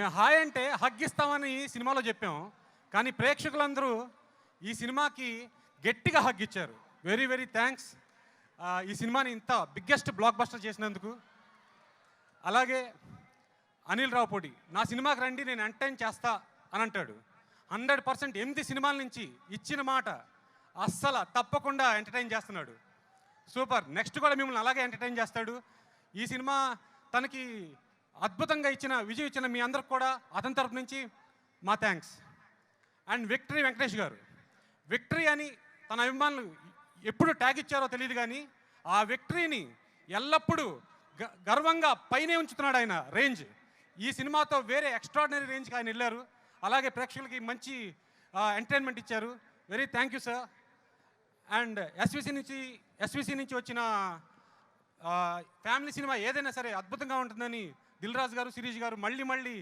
మేము హాయ్ అంటే హగ్ ఇస్తామని సినిమాలో చెప్పాం, కానీ ప్రేక్షకులందరూ ఈ సినిమాకి గట్టిగా హగ్ ఇచ్చారు. వెరీ వెరీ థ్యాంక్స్ ఈ సినిమాని ఇంత బిగ్గెస్ట్ బ్లాక్ బస్టర్ చేసినందుకు. అలాగే అనిల్ రావుపూడి నా సినిమాకి రండి నేను ఎంటర్టైన్ చేస్తా అని అంటాడు. 100% 8 సినిమాల నుంచి ఇచ్చిన మాట అస్సలు తప్పకుండా ఎంటర్టైన్ చేస్తున్నాడు. సూపర్. నెక్స్ట్ కూడా మిమ్మల్ని అలాగే ఎంటర్టైన్ చేస్తాడు. ఈ సినిమా తనకి అద్భుతంగా విజయం ఇచ్చిన మీ అందరికి కూడా అతని తరపు నుంచి మా థ్యాంక్స్. అండ్ విక్టరీ వెంకటేష్ గారు, విక్టరీ అని తన అభిమానులు ఎప్పుడు ట్యాగ్ ఇచ్చారో తెలియదు, కానీ ఆ విక్టరీని ఎల్లప్పుడూ గర్వంగా పైనే ఉంచుతున్నాడు ఆయన. రేంజ్ ఈ సినిమాతో వేరే ఎక్స్ట్రాడినరీ రేంజ్కి ఆయన వెళ్ళారు. అలాగే ప్రేక్షకులకి మంచి ఎంటర్టైన్మెంట్ ఇచ్చారు. Very thank you sir. And SVC నుంచి వచ్చిన ఫ్యామిలీ సినిమా ఏదైనా సరే అద్భుతంగా ఉంటుందని దిల్ రాజు గారు, శిరీష్ గారు మళ్ళీ